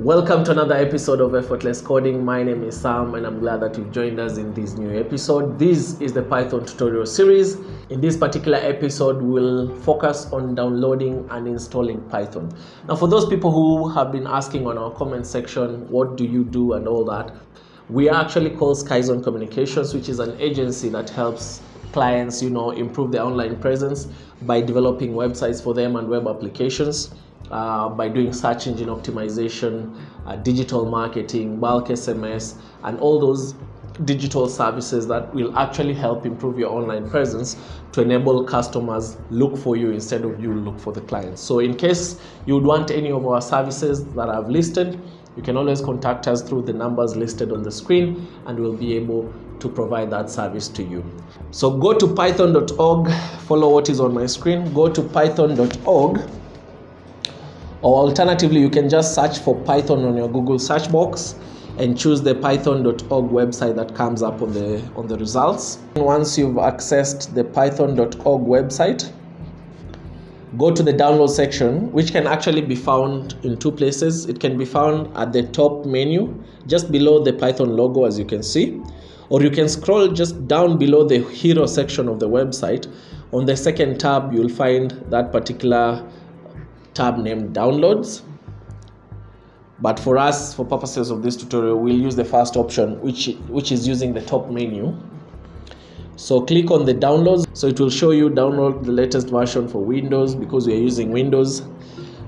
Welcome to another episode of Effortless Coding. My name is Sam and I'm glad that you've joined us in this new episode. This is the Python tutorial series. In this particular episode, we'll focus on downloading and installing Python. Now, for those people who have been asking on our comment section, what do you do and all that, we are actually called Skyzone Communications, which is an agency that helps clients, improve their online presence by developing websites for them and web applications. By doing search engine optimization, digital marketing, bulk SMS, and all those digital services that will actually help improve your online presence to enable customers look for you instead of you look for the clients. So in case you would want any of our services that I've listed, you can always contact us through the numbers listed on the screen and we'll be able to provide that service to you. So go to python.org, follow what is on my screen, go to python.org. Or alternatively, you can just search for Python on your Google search box and choose the python.org website that comes up on the results. Once you've accessed the python.org website, go to the download section, which can actually be found in two places. It can be found at the top menu, just below the Python logo, as you can see, or you can scroll just down below the hero section of the website. On the second tab, you'll find that particular tab named downloads, but for us, for purposes of this tutorial, we'll use the first option, which is using the top menu. So click on the downloads, so it will show you download the latest version for Windows because we are using Windows.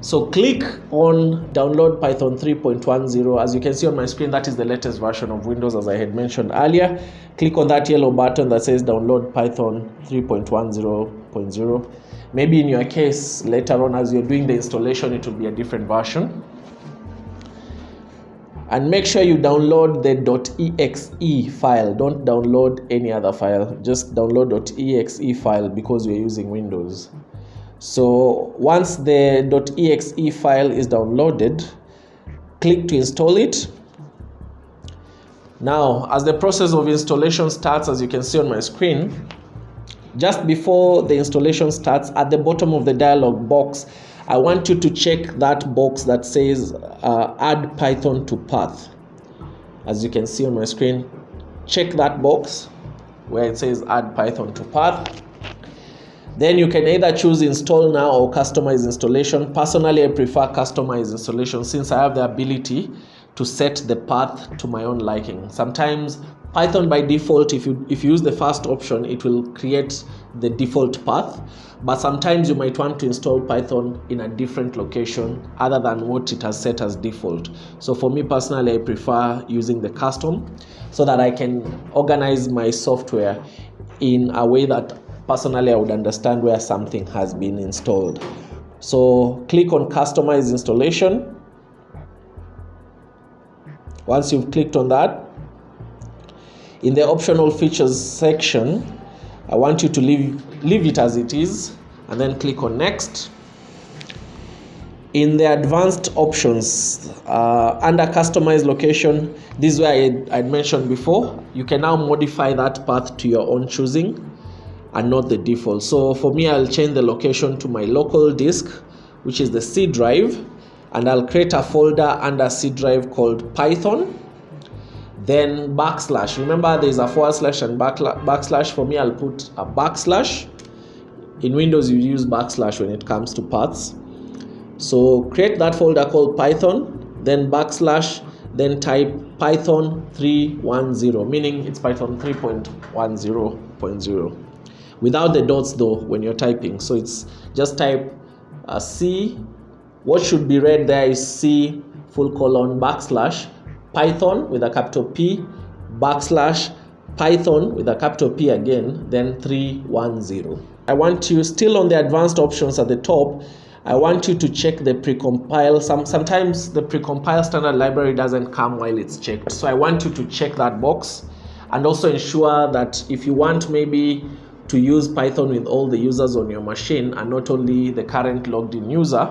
So click on download Python 3.10. As you can see on my screen, that is the latest version of Windows, as I had mentioned earlier. Click on that yellow button that says download Python 3.10.0. Maybe in your case, later on as you're doing the installation, it will be a different version. And make sure you download the .exe file. Don't download any other file. Just download .exe file because we're using Windows. So once the .exe file is downloaded, click to install it. Now, as the process of installation starts, as you can see on my screen, just before the installation starts, at the bottom of the dialog box, I want you to check that box that says add Python to path. As you can see on my screen, check that box where it says add Python to path. Then you can either choose install now or customize installation. Personally, I prefer customize installation since I have the ability to set the path to my own liking. Sometimes Python by default, if you use the first option, it will create the default path. But sometimes you might want to install Python in a different location other than what it has set as default. So for me personally, I prefer using the custom so that I can organize my software in a way that personally I would understand where something has been installed. So click on customize installation. Once you've clicked on that, in the optional features section, I want you to leave it as it is and then click on next. In the advanced options, under customize location, this is where I'd mentioned before, you can now modify that path to your own choosing and not the default. So for me, I'll change the location to my local disk, which is the C drive, and I'll create a folder under C drive called Python. Then backslash. Remember, there's a forward slash and backslash. For me, I'll put a backslash. In Windows, you use backslash when it comes to paths. So create that folder called Python, then backslash, then type Python 3.10, meaning it's Python 3.10.0. Without the dots though when you're typing. So it's just type C. What should be read there is C :backslash Python with a capital P backslash Python with a capital P again, then 3.10. I want you, still on the advanced options at the top, I want you to check the precompile. Sometimes the precompile standard library doesn't come while it's checked. So I want you to check that box and also ensure that if you want maybe to use Python with all the users on your machine and not only the current logged in user,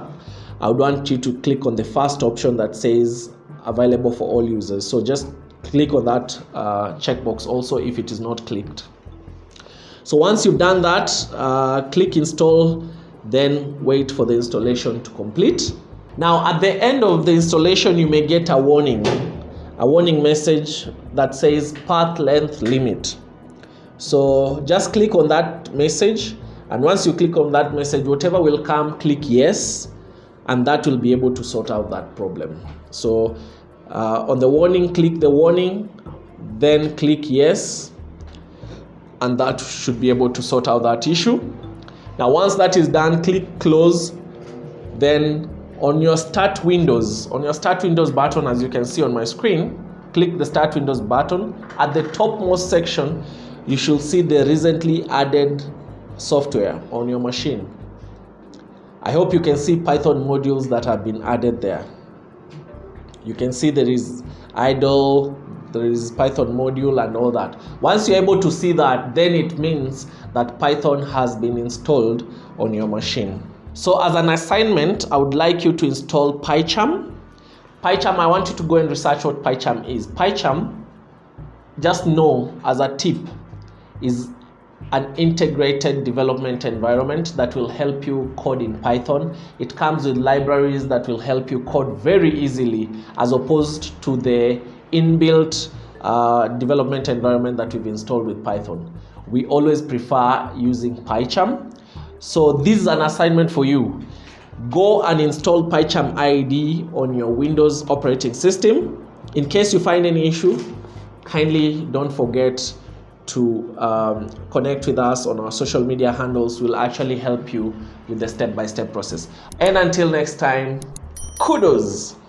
I would want you to click on the first option that says available for all users. So just click on that checkbox also if it is not clicked. So once you've done that, click install, then wait for the installation to complete. Now, at the end of the installation, you may get a warning message that says path length limit. So just click on that message, and once you click on that message, whatever will come, click yes, and that will be able to sort out that problem. So on the warning, click the warning, then click yes, and that should be able to sort out that issue. Now once that is done, click close. Then on your start windows button, as you can see on my screen, click the start windows button. At the topmost section, you should see the recently added software on your machine. I hope you can see Python modules that have been added there. You can see there is idle, there is Python module and all that. Once you're able to see that, then it means that Python has been installed on your machine. So as an assignment, I would like you to install Pycharm. Pycharm, I want you to go and research what Pycharm is. Pycharm, just know as a tip, is an integrated development environment that will help you code in Python. It comes with libraries that will help you code very easily, as opposed to the inbuilt development environment that we've installed with Python. We always prefer using Pycharm. So this is an assignment for you. Go and install Pycharm IDE on your Windows operating system. In case you find any issue, kindly don't forget to connect with us on our social media handles. We'll actually help you with the step-by-step process. And until next time, kudos.